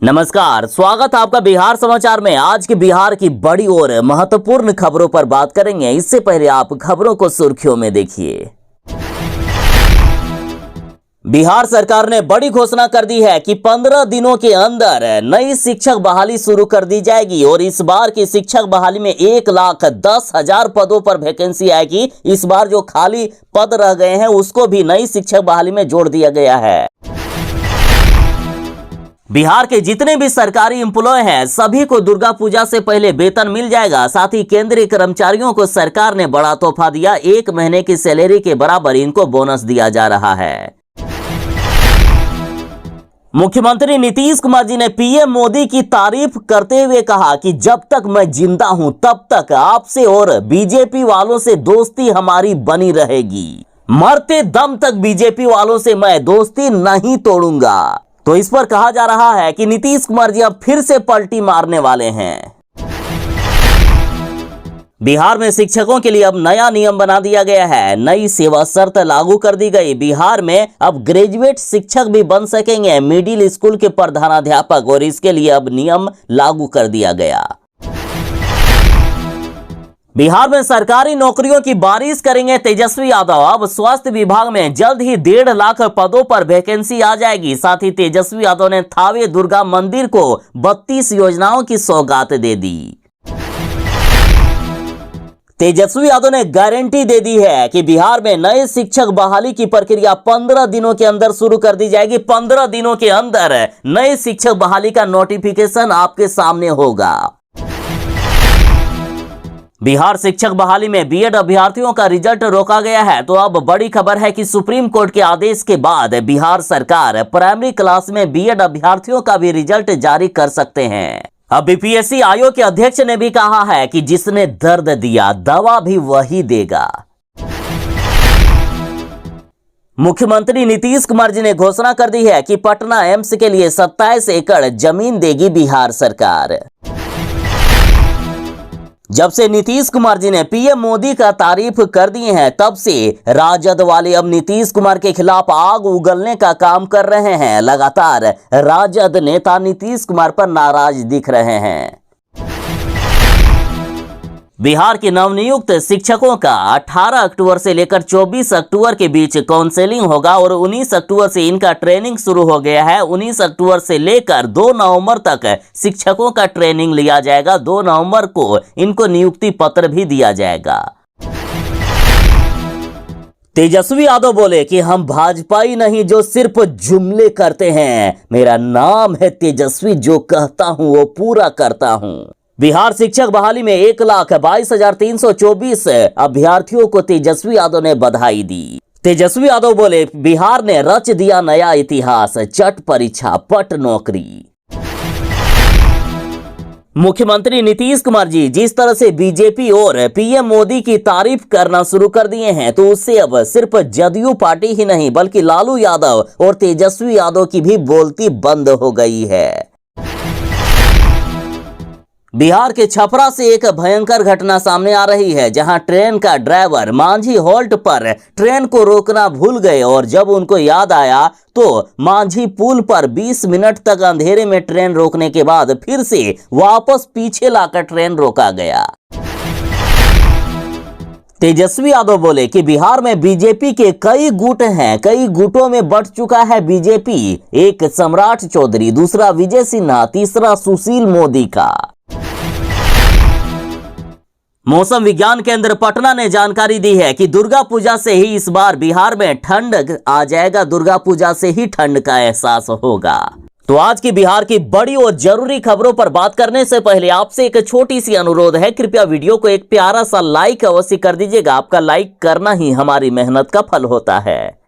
नमस्कार, स्वागत है आपका बिहार समाचार में। आज के बिहार की बड़ी और महत्वपूर्ण खबरों पर बात करेंगे। इससे पहले आप खबरों को सुर्खियों में देखिए। बिहार सरकार ने बड़ी घोषणा कर दी है कि 15 दिनों के अंदर नई शिक्षक बहाली शुरू कर दी जाएगी और इस बार की शिक्षक बहाली में 1,10,000 पदों पर वैकेंसी आएगी। इस बार जो खाली पद रह गए हैं उसको भी नई शिक्षक बहाली में जोड़ दिया गया है। बिहार के जितने भी सरकारी एम्प्लॉय हैं सभी को दुर्गा पूजा से पहले वेतन मिल जाएगा। साथ ही केंद्रीय कर्मचारियों को सरकार ने बड़ा तोहफा दिया। 1 महीने की सैलरी के बराबर इनको बोनस दिया जा रहा है। मुख्यमंत्री नीतीश कुमार जी ने पीएम मोदी की तारीफ करते हुए कहा कि जब तक मैं जिंदा हूं तब तक आपसे और बीजेपी वालों से दोस्ती हमारी बनी रहेगी। मरते दम तक बीजेपी वालों से मैं दोस्ती नहीं तोड़ूंगा। तो इस पर कहा जा रहा है कि नीतीश कुमार जी अब फिर से पलटी मारने वाले हैं। बिहार में शिक्षकों के लिए अब नया नियम बना दिया गया है। नई सेवा शर्त लागू कर दी गई। बिहार में अब ग्रेजुएट शिक्षक भी बन सकेंगे मिडिल स्कूल के प्रधानाध्यापक, और इसके लिए अब नियम लागू कर दिया गया। बिहार में सरकारी नौकरियों की बारिश करेंगे तेजस्वी यादव। अब स्वास्थ्य विभाग में जल्द ही 1.5 लाख पदों पर वैकेंसी आ जाएगी। साथ ही तेजस्वी यादव ने थावे दुर्गा मंदिर को 32 योजनाओं की सौगात दे दी। तेजस्वी यादव ने गारंटी दे दी है कि बिहार में नए शिक्षक बहाली की प्रक्रिया 15 दिनों के अंदर शुरू कर दी जाएगी। 15 दिनों के अंदर नए शिक्षक बहाली का नोटिफिकेशन आपके सामने होगा। बिहार शिक्षक बहाली में बीएड अभ्यर्थियों का रिजल्ट रोका गया है। तो अब बड़ी खबर है कि सुप्रीम कोर्ट के आदेश के बाद बिहार सरकार प्राइमरी क्लास में बीएड अभ्यर्थियों का भी रिजल्ट जारी कर सकते हैं। अब बीपीएससी आयोग के अध्यक्ष ने भी कहा है कि जिसने दर्द दिया दवा भी वही देगा। मुख्यमंत्री नीतीश कुमार जी ने घोषणा कर दी है कि पटना एम्स के लिए 27 एकड़ जमीन देगी बिहार सरकार। जब से नीतीश कुमार जी ने पीएम मोदी का तारीफ कर दिए हैं तब से राजद वाले अब नीतीश कुमार के खिलाफ आग उगलने का काम कर रहे हैं। लगातार राजद नेता नीतीश कुमार पर नाराज दिख रहे हैं। बिहार के नवनियुक्त शिक्षकों का 18 अक्टूबर से लेकर 24 अक्टूबर के बीच काउंसलिंग होगा और 19 अक्टूबर से इनका ट्रेनिंग शुरू हो गया है। 19 अक्टूबर से लेकर 2 नवंबर तक शिक्षकों का ट्रेनिंग लिया जाएगा। 2 नवंबर को इनको नियुक्ति पत्र भी दिया जाएगा। तेजस्वी यादव बोले कि हम भाजपाई नहीं जो सिर्फ जुमले करते हैं। मेरा नाम है तेजस्वी, जो कहता हूं वो पूरा करता हूं। बिहार शिक्षक बहाली में 1,22,324 अभ्यर्थियों को तेजस्वी यादव ने बधाई दी। तेजस्वी यादव बोले बिहार ने रच दिया नया इतिहास, चट परीक्षा पट नौकरी। मुख्यमंत्री नीतीश कुमार जी जिस तरह से बीजेपी और पीएम मोदी की तारीफ करना शुरू कर दिए हैं तो उससे अब सिर्फ जदयू पार्टी ही नहीं बल्कि लालू यादव और तेजस्वी यादव की भी बोलती बंद हो गई है। बिहार के छपरा से एक भयंकर घटना सामने आ रही है, जहां ट्रेन का ड्राइवर मांझी हॉल्ट पर ट्रेन को रोकना भूल गए और जब उनको याद आया तो मांझी पुल पर 20 मिनट तक अंधेरे में ट्रेन रोकने के बाद फिर से वापस पीछे लाकर ट्रेन रोका गया। तेजस्वी यादव बोले कि बिहार में बीजेपी के कई गुट हैं, कई गुटों में बंट चुका है बीजेपी। एक सम्राट चौधरी, दूसरा विजय सिन्हा, तीसरा सुशील मोदी का। मौसम विज्ञान केंद्र पटना ने जानकारी दी है कि दुर्गा पूजा से ही इस बार बिहार में ठंड आ जाएगा। दुर्गा पूजा से ही ठंड का एहसास होगा। तो आज की बिहार की बड़ी और जरूरी खबरों पर बात करने से पहले आपसे एक छोटी सी अनुरोध है, कृपया वीडियो को एक प्यारा सा लाइक अवश्य कर दीजिएगा। आपका लाइक करना ही हमारी मेहनत का फल होता है।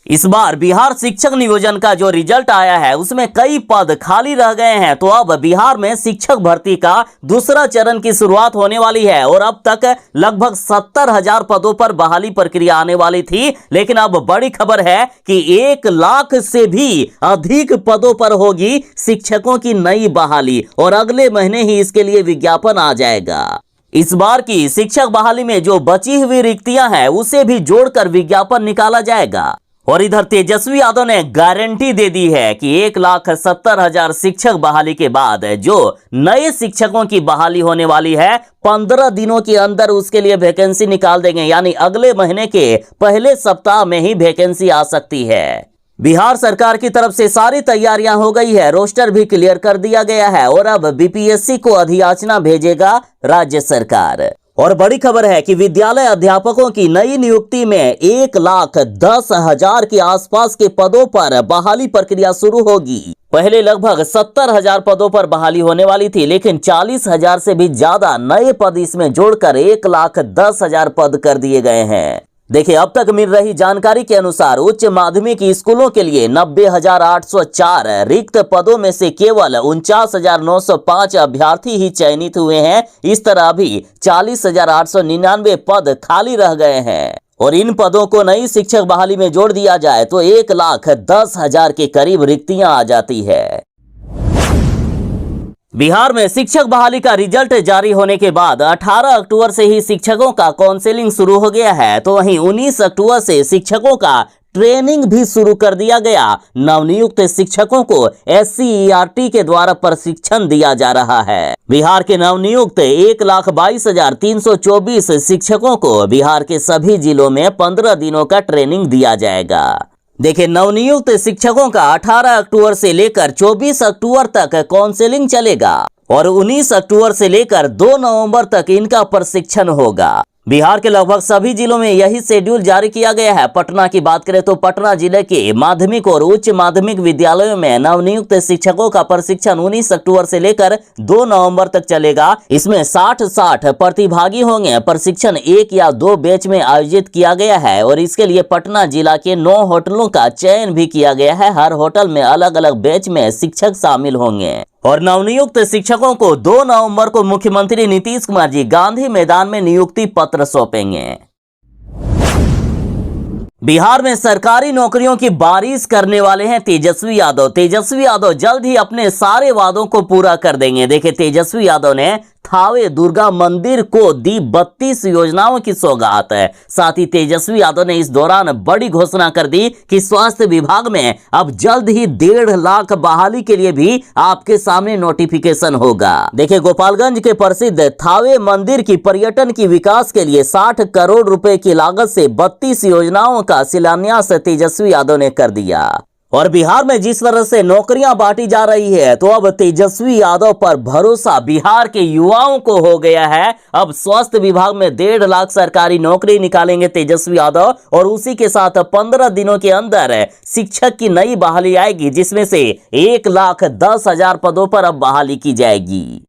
इस बार बिहार शिक्षक नियोजन का जो रिजल्ट आया है उसमें कई पद खाली रह गए हैं। तो अब बिहार में शिक्षक भर्ती का दूसरा चरण की शुरुआत होने वाली है और अब तक लगभग 70,000 पदों पर बहाली प्रक्रिया आने वाली थी, लेकिन अब बड़ी खबर है कि 1 लाख से भी अधिक पदों पर होगी शिक्षकों की नई बहाली और अगले महीने ही इसके लिए विज्ञापन आ जाएगा। इस बार की शिक्षक बहाली में जो बची हुई रिक्तियां हैं उसे भी जोड़कर विज्ञापन निकाला जाएगा और इधर तेजस्वी यादव ने गारंटी दे दी है कि 1,70,000 शिक्षक बहाली के बाद जो नए शिक्षकों की बहाली होने वाली है 15 दिनों के अंदर उसके लिए वैकेंसी निकाल देंगे, यानी अगले महीने के पहले सप्ताह में ही वैकेंसी आ सकती है। बिहार सरकार की तरफ से सारी तैयारियां हो गई है, रोस्टर भी क्लियर कर दिया गया है और अब बीपीएससी को अधियाचना भेजेगा राज्य सरकार। और बड़ी खबर है कि विद्यालय अध्यापकों की नई नियुक्ति में 1,10,000 के आसपास के पदों पर बहाली प्रक्रिया शुरू होगी। पहले लगभग 70,000 पदों पर बहाली होने वाली थी, लेकिन 40,000 से भी ज्यादा नए पद इसमें जोड़कर 1,10,000 पद कर दिए गए हैं। देखिए, अब तक मिल रही जानकारी के अनुसार उच्च माध्यमिक स्कूलों के लिए 90,804 रिक्त पदों में से केवल 49,905 अभ्यर्थी ही चयनित हुए हैं। इस तरह अभी 40,899 पद खाली रह गए हैं और इन पदों को नई शिक्षक बहाली में जोड़ दिया जाए तो 1,10,000 के करीब रिक्तियां आ जाती है। बिहार में शिक्षक बहाली का रिजल्ट जारी होने के बाद 18 अक्टूबर से ही शिक्षकों का काउंसलिंग शुरू हो गया है, तो वहीं 19 अक्टूबर से शिक्षकों का ट्रेनिंग भी शुरू कर दिया गया। नवनियुक्त शिक्षकों को SCERT के द्वारा प्रशिक्षण दिया जा रहा है। बिहार के नवनियुक्त 1,22,324 शिक्षकों को बिहार के सभी जिलों में 15 दिनों का ट्रेनिंग दिया जाएगा। देखिए, नवनियुक्त शिक्षकों का 18 अक्टूबर से लेकर 24 अक्टूबर तक काउंसलिंग चलेगा और 19 अक्टूबर से लेकर 2 नवंबर तक इनका प्रशिक्षण होगा। बिहार के लगभग सभी जिलों में यही शेड्यूल जारी किया गया है। पटना की बात करें तो पटना जिले के माध्यमिक और उच्च माध्यमिक विद्यालयों में नवनियुक्त शिक्षकों का प्रशिक्षण 19 अक्टूबर से लेकर 2 नवंबर तक चलेगा। इसमें 60 प्रतिभागी होंगे। प्रशिक्षण 1 या 2 बैच में आयोजित किया गया है और इसके लिए पटना जिला के 9 होटलों का चयन भी किया गया है। हर होटल में अलग अलग बैच में शिक्षक शामिल होंगे और नवनियुक्त शिक्षकों को 2 नवंबर को मुख्यमंत्री नीतीश कुमार जी गांधी मैदान में नियुक्ति पत्र सौंपेंगे। बिहार में सरकारी नौकरियों की बारिश करने वाले हैं तेजस्वी यादव। तेजस्वी यादव जल्द ही अपने सारे वादों को पूरा कर देंगे। देखिए, तेजस्वी यादव ने थावे दुर्गा मंदिर को दी 32 योजनाओं की सौगात है। साथ ही तेजस्वी यादव ने इस दौरान बड़ी घोषणा कर दी कि स्वास्थ्य विभाग में अब जल्द ही 1.5 लाख बहाली के लिए भी आपके सामने नोटिफिकेशन होगा। देखिए, गोपालगंज के प्रसिद्ध थावे मंदिर की पर्यटन की विकास के लिए 60 करोड़ रुपए की लागत से 32 योजनाओं का शिलान्यास तेजस्वी यादव ने कर दिया। और बिहार में जिस तरह से नौकरियां बांटी जा रही है, तो अब तेजस्वी यादव पर भरोसा बिहार के युवाओं को हो गया है। अब स्वास्थ्य विभाग में 1.5 लाख सरकारी नौकरी निकालेंगे तेजस्वी यादव और उसी के साथ 15 दिनों के अंदर शिक्षक की नई बहाली आएगी, जिसमें से 1,10,000 पदों पर अब बहाली की जाएगी।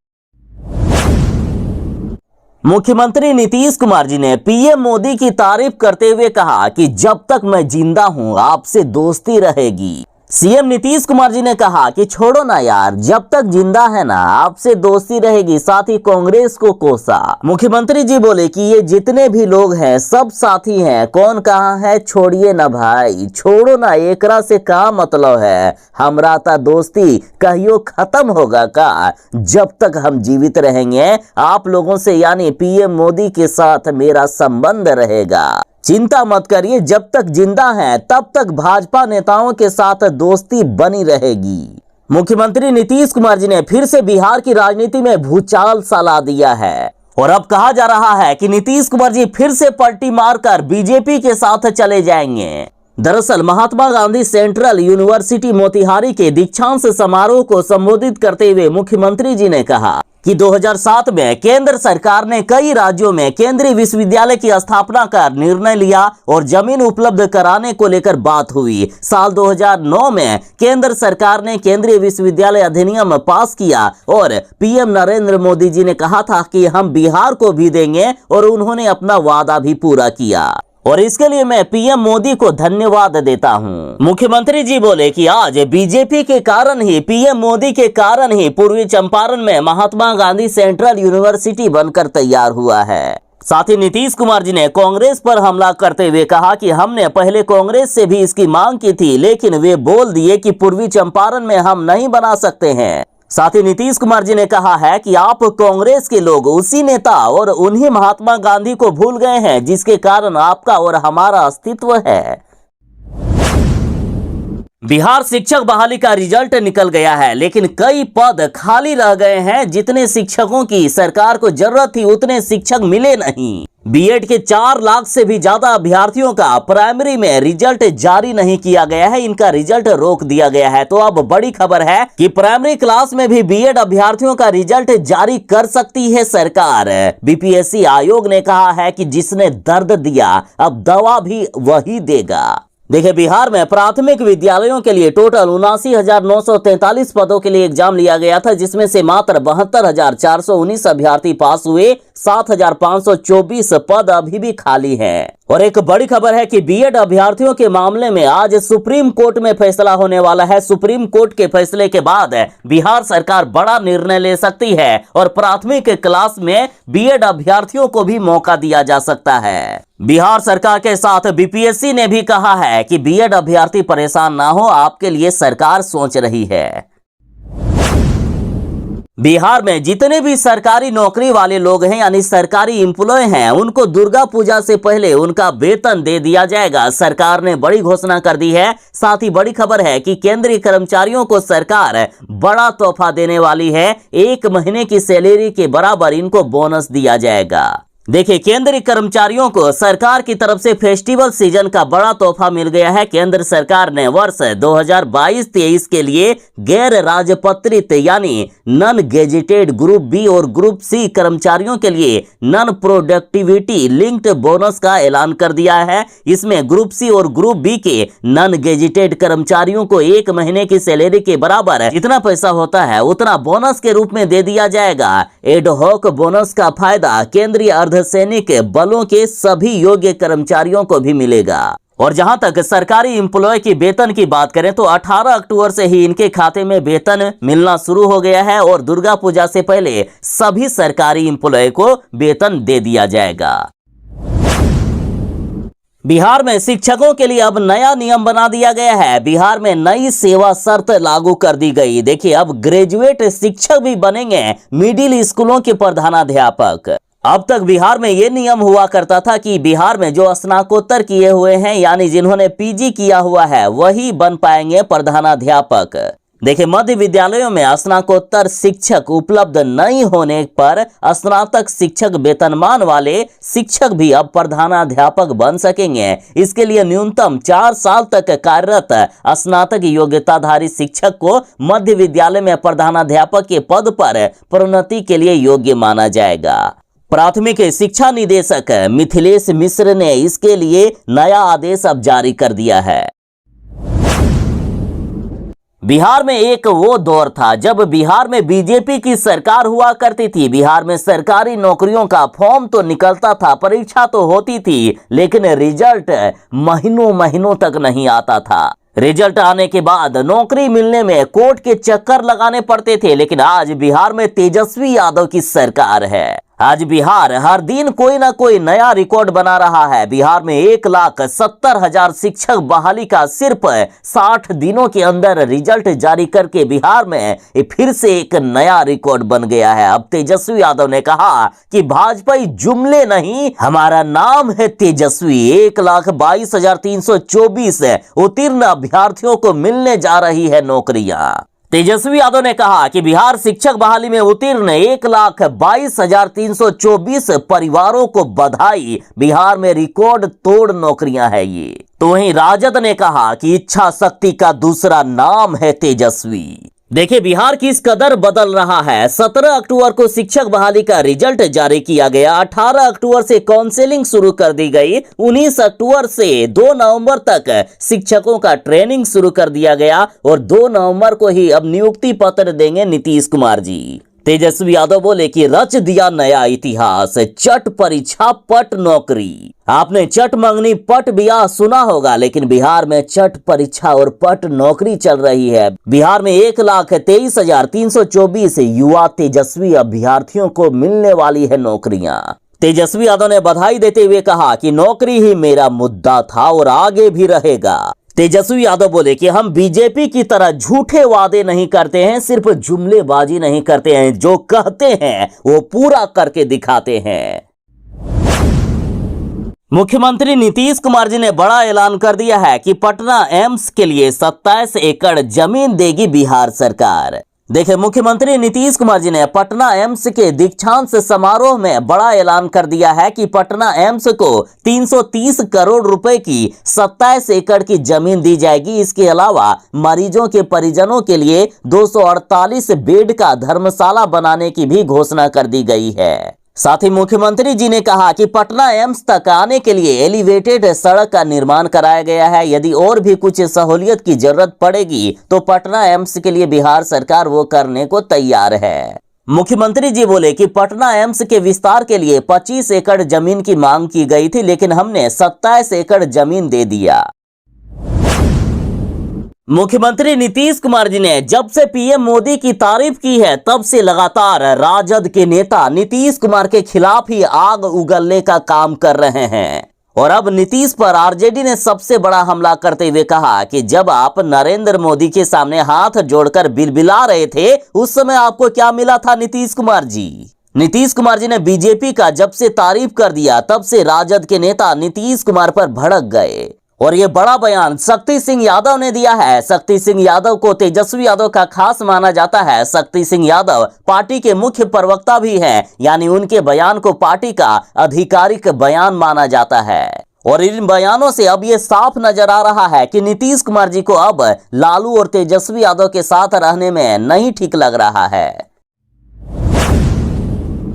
मुख्यमंत्री नीतीश कुमार जी ने पीएम मोदी की तारीफ करते हुए कहा कि जब तक मैं जिंदा हूं आपसे दोस्ती रहेगी। सीएम नीतीश कुमार जी ने कहा कि छोड़ो ना यार, जब तक जिंदा है ना आपसे दोस्ती रहेगी। साथ ही कांग्रेस को कोसा। मुख्यमंत्री जी बोले कि ये जितने भी लोग हैं सब साथी हैं, कौन कहाँ है छोड़िए ना भाई, छोड़ो ना, एकरा से का मतलब है, हमरा ता दोस्ती कहियो खत्म होगा का। जब तक हम जीवित रहेंगे आप लोगों से यानी पीएम मोदी के साथ मेरा संबंध रहेगा। चिंता मत करिए, जब तक जिंदा हैं तब तक भाजपा नेताओं के साथ दोस्ती बनी रहेगी। मुख्यमंत्री नीतीश कुमार जी ने फिर से बिहार की राजनीति में भूचाल सा ला दिया है और अब कहा जा रहा है कि नीतीश कुमार जी फिर से पलटी मारकर बीजेपी के साथ चले जाएंगे। दरअसल महात्मा गांधी सेंट्रल यूनिवर्सिटी मोतिहारी के दीक्षांत समारोह को संबोधित करते हुए मुख्यमंत्री जी ने कहा कि 2007 में केंद्र सरकार ने कई राज्यों में केंद्रीय विश्वविद्यालय की स्थापना का निर्णय लिया और जमीन उपलब्ध कराने को लेकर बात हुई। साल 2009 में केंद्र सरकार ने केंद्रीय विश्वविद्यालय अधिनियम पास किया और पीएम नरेंद्र मोदी जी ने कहा था कि हम बिहार को भी देंगे और उन्होंने अपना वादा भी पूरा किया और इसके लिए मैं पीएम मोदी को धन्यवाद देता हूं। मुख्यमंत्री जी बोले कि आज बीजेपी के कारण ही, पीएम मोदी के कारण ही पूर्वी चंपारण में महात्मा गांधी सेंट्रल यूनिवर्सिटी बनकर तैयार हुआ है। साथ ही नीतीश कुमार जी ने कांग्रेस पर हमला करते हुए कहा कि हमने पहले कांग्रेस से भी इसकी मांग की थी, लेकिन वे बोल दिए कि पूर्वी चंपारण में हम नहीं बना सकते हैं। साथ ही नीतीश कुमार जी ने कहा है कि आप कांग्रेस के लोग उसी नेता और उन्हीं महात्मा गांधी को भूल गए हैं जिसके कारण आपका और हमारा अस्तित्व है। बिहार शिक्षक बहाली का रिजल्ट निकल गया है, लेकिन कई पद खाली रह गए हैं। जितने शिक्षकों की सरकार को जरूरत थी उतने शिक्षक मिले नहीं। बीएड के 4 लाख से भी ज्यादा अभ्यर्थियों का प्राइमरी में रिजल्ट जारी नहीं किया गया है, इनका रिजल्ट रोक दिया गया है। तो अब बड़ी खबर है कि प्राइमरी क्लास में भी बीएड अभ्यर्थियों का रिजल्ट जारी कर सकती है सरकार। बीपीएससी आयोग ने कहा है कि जिसने दर्द दिया अब दवा भी वही देगा। देखिए, बिहार में प्राथमिक विद्यालयों के लिए टोटल 79,943 पदों के लिए एग्जाम लिया गया था, जिसमें से मात्र 72,419 अभ्यर्थी पास हुए। 7,524 पद अभी भी खाली हैं। और एक बड़ी खबर है कि बीएड अभ्यर्थियों के मामले में आज सुप्रीम कोर्ट में फैसला होने वाला है। सुप्रीम कोर्ट के फैसले के बाद बिहार सरकार बड़ा निर्णय ले सकती है और प्राथमिक क्लास में बीएड अभ्यर्थियों को भी मौका दिया जा सकता है। बिहार सरकार के साथ बीपीएससी ने भी कहा है कि बीएड अभ्यर्थी परेशान ना हो, आपके लिए सरकार सोच रही है। बिहार में जितने भी सरकारी नौकरी वाले लोग हैं यानी सरकारी एम्प्लॉय हैं, उनको दुर्गा पूजा से पहले उनका वेतन दे दिया जाएगा। सरकार ने बड़ी घोषणा कर दी है। साथ ही बड़ी खबर है कि केंद्रीय कर्मचारियों को सरकार बड़ा तोहफा देने वाली है। 1 महीने की सैलरी के बराबर इनको बोनस दिया जाएगा। देखिए, केंद्रीय कर्मचारियों को सरकार की तरफ से फेस्टिवल सीजन का बड़ा तोहफा मिल गया है। केंद्र सरकार ने वर्ष 2022-23 के लिए गैर राजपत्रित यानी नॉन गेजेटेड ग्रुप बी और ग्रुप सी कर्मचारियों के लिए नॉन प्रोडक्टिविटी लिंक्ड बोनस का ऐलान कर दिया है। इसमें ग्रुप सी और ग्रुप बी के नॉन गेजेटेड कर्मचारियों को 1 महीने की सैलरी के बराबर जितना पैसा होता है उतना बोनस के रूप में दे दिया जाएगा। एडहॉक बोनस का फायदा केंद्रीय अर्धसैनिक बलों के सभी योग्य कर्मचारियों को भी मिलेगा। और जहां तक सरकारी एम्प्लॉय की वेतन की बात करें तो 18 अक्टूबर से ही इनके खाते में वेतन मिलना शुरू हो गया है और दुर्गा पूजा से पहले सभी सरकारी एम्प्लॉय को वेतन दे दिया जाएगा। बिहार में शिक्षकों के लिए अब नया नियम बना दिया गया है। बिहार में नई सेवा शर्त लागू कर दी गई। देखिए, अब ग्रेजुएट शिक्षक भी बनेंगे मिडिल स्कूलों के प्रधानाध्यापक। अब तक बिहार में यह नियम हुआ करता था कि बिहार में जो स्नातकोत्तर किए हुए हैं यानी जिन्होंने पीजी किया हुआ है वही बन पाएंगे प्रधानाध्यापक। देखिए, मध्य विद्यालयों में स्नातकोत्तर शिक्षक उपलब्ध नहीं होने पर स्नातक शिक्षक वेतनमान वाले शिक्षक भी अब प्रधानाध्यापक बन सकेंगे। इसके लिए न्यूनतम 4 साल तक कार्यरत स्नातक योग्यताधारी शिक्षक को मध्य विद्यालय में प्रधानाध्यापक के पद पर प्रोन्नति के लिए योग्य माना जाएगा। प्राथमिक शिक्षा निदेशक मिथिलेश मिश्र ने इसके लिए नया आदेश अब जारी कर दिया है। बिहार में एक वो दौर था जब बिहार में बीजेपी की सरकार हुआ करती थी। बिहार में सरकारी नौकरियों का फॉर्म तो निकलता था, परीक्षा तो होती थी, लेकिन रिजल्ट महीनों महीनों तक नहीं आता था। रिजल्ट आने के बाद नौकरी मिलने में कोर्ट के चक्कर लगाने पड़ते थे। लेकिन आज बिहार में तेजस्वी यादव की सरकार है। आज बिहार हर दिन कोई ना कोई नया रिकॉर्ड बना रहा है। बिहार में 1,70,000 शिक्षक बहाली का सिर्फ 60 दिनों के अंदर रिजल्ट जारी करके बिहार में फिर से एक नया रिकॉर्ड बन गया है। अब तेजस्वी यादव ने कहा कि भाजपाई जुमले नहीं, हमारा नाम है तेजस्वी। 1,22,324 उत्तीर्ण अभ्यर्थियों को मिलने जा रही है नौकरियां। तेजस्वी यादव ने कहा कि बिहार शिक्षक बहाली में उत्तीर्ण 1,22,324 परिवारों को बधाई। बिहार में रिकॉर्ड तोड़ नौकरियां है ये। तो वहीं राजद ने कहा कि इच्छा शक्ति का दूसरा नाम है तेजस्वी। देखिए, बिहार किस कदर बदल रहा है। 17 अक्टूबर को शिक्षक बहाली का रिजल्ट जारी किया गया। 18 अक्टूबर से काउंसलिंग शुरू कर दी गई। 19 अक्टूबर से 2 नवंबर तक शिक्षकों का ट्रेनिंग शुरू कर दिया गया और 2 नवंबर को ही अब नियुक्ति पत्र देंगे नीतीश कुमार जी। तेजस्वी यादव बोले कि रच दिया नया इतिहास, चट परीक्षा पट नौकरी। आपने चट मंगनी पट ब्याह सुना होगा, लेकिन बिहार में चट परीक्षा और पट नौकरी चल रही है। बिहार में 1,23,324 युवा तेजस्वी अभ्यर्थियों को मिलने वाली है नौकरियां। तेजस्वी यादव ने बधाई देते हुए कहा कि नौकरी ही मेरा मुद्दा था और आगे भी रहेगा। तेजस्वी यादव बोले कि हम बीजेपी की तरह झूठे वादे नहीं करते हैं, सिर्फ जुमलेबाजी नहीं करते हैं, जो कहते हैं वो पूरा करके दिखाते हैं। मुख्यमंत्री नीतीश कुमार जी ने बड़ा ऐलान कर दिया है कि पटना एम्स के लिए 27 एकड़ जमीन देगी बिहार सरकार। देखिए, मुख्यमंत्री नीतीश कुमार जी ने पटना एम्स के दीक्षांत समारोह में बड़ा ऐलान कर दिया है कि पटना एम्स को 330 करोड़ रुपए की 27 एकड़ की जमीन दी जाएगी। इसके अलावा मरीजों के परिजनों के लिए 248 बेड का धर्मशाला बनाने की भी घोषणा कर दी गई है। साथ ही मुख्यमंत्री जी ने कहा कि पटना एम्स तक आने के लिए एलिवेटेड सड़क का निर्माण कराया गया है। यदि और भी कुछ सहूलियत की जरूरत पड़ेगी तो पटना एम्स के लिए बिहार सरकार वो करने को तैयार है। मुख्यमंत्री जी बोले कि पटना एम्स के विस्तार के लिए 25 एकड़ जमीन की मांग की गई थी, लेकिन हमने 27 एकड़ जमीन दे दिया। मुख्यमंत्री नीतीश कुमार जी ने जब से पीएम मोदी की तारीफ की है, तब से लगातार राजद के नेता नीतीश कुमार के खिलाफ ही आग उगलने का काम कर रहे हैं। और अब नीतीश पर आरजेडी ने सबसे बड़ा हमला करते हुए कहा कि जब आप नरेंद्र मोदी के सामने हाथ जोड़कर बिलबिला रहे थे, उस समय आपको क्या मिला था नीतीश कुमार जी? नीतीश कुमार जी ने बीजेपी का जब से तारीफ कर दिया, तब से राजद के नेता नीतीश कुमार पर भड़क गए। और ये बड़ा बयान शक्ति सिंह यादव ने दिया है। शक्ति सिंह यादव को तेजस्वी यादव का खास माना जाता है। शक्ति सिंह यादव पार्टी के मुख्य प्रवक्ता भी हैं, यानी उनके बयान को पार्टी का आधिकारिक बयान माना जाता है। और इन बयानों से अब ये साफ नजर आ रहा है कि नीतीश कुमार जी को अब लालू और तेजस्वी यादव के साथ रहने में नहीं ठीक लग रहा है।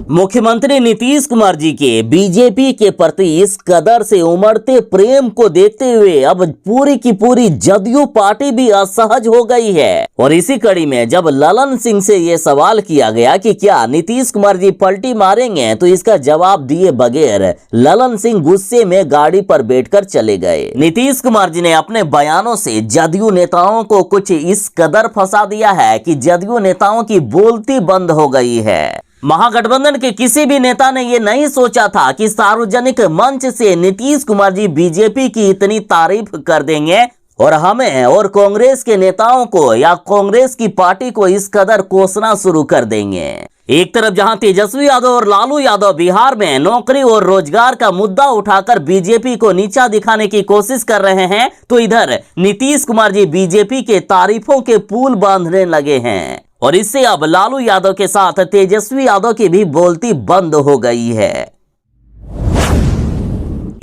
मुख्यमंत्री नीतीश कुमार जी के बीजेपी के प्रति इस कदर से उमड़ते प्रेम को देखते हुए अब पूरी की पूरी जदयू पार्टी भी असहज हो गई है। और इसी कड़ी में जब ललन सिंह से यह सवाल किया गया कि क्या नीतीश कुमार जी पलटी मारेंगे, तो इसका जवाब दिए बगैर ललन सिंह गुस्से में गाड़ी पर बैठकर चले गए। नीतीश कुमार जी ने अपने बयानों से जदयू नेताओं को कुछ इस कदर फंसा दिया है कि जदयू नेताओं की बोलती बंद हो गई है। महागठबंधन के किसी भी नेता ने यह नहीं सोचा था कि सार्वजनिक मंच से नीतीश कुमार जी बीजेपी की इतनी तारीफ कर देंगे और हमें और कांग्रेस के नेताओं को या कांग्रेस की पार्टी को इस कदर कोसना शुरू कर देंगे। एक तरफ जहां तेजस्वी यादव और लालू यादव बिहार में नौकरी और रोजगार का मुद्दा उठाकर बीजेपी को नीचा दिखाने की कोशिश कर रहे हैं, तो इधर नीतीश कुमार जी बीजेपी के तारीफों के पुल बांधने लगे हैं। और इससे अब लालू यादव के साथ तेजस्वी यादव की भी बोलती बंद हो गई है।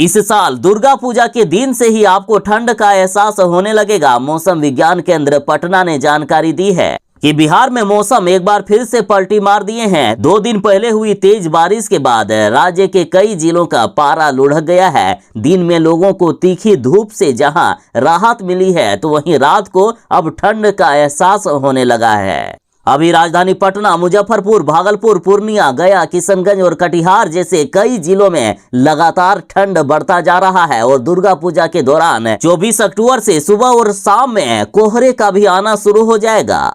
इस साल दुर्गा पूजा के दिन से ही आपको ठंड का एहसास होने लगेगा। मौसम विज्ञान केंद्र पटना ने जानकारी दी है कि बिहार में मौसम एक बार फिर से पलटी मार दिए हैं। 2 दिन पहले हुई तेज बारिश के बाद राज्य के कई जिलों का पारा लुढ़क गया है। दिन में लोगों को तीखी धूप से जहां राहत मिली है, तो वहीं रात को अब ठंड का एहसास होने लगा है। अभी राजधानी पटना, मुजफ्फरपुर, भागलपुर, पूर्णिया, गया, किशनगंज और कटिहार जैसे कई जिलों में लगातार ठंड बढ़ता जा रहा है। और दुर्गा पूजा के दौरान 24 अक्टूबर से सुबह और शाम में कोहरे का भी आना शुरू हो जाएगा।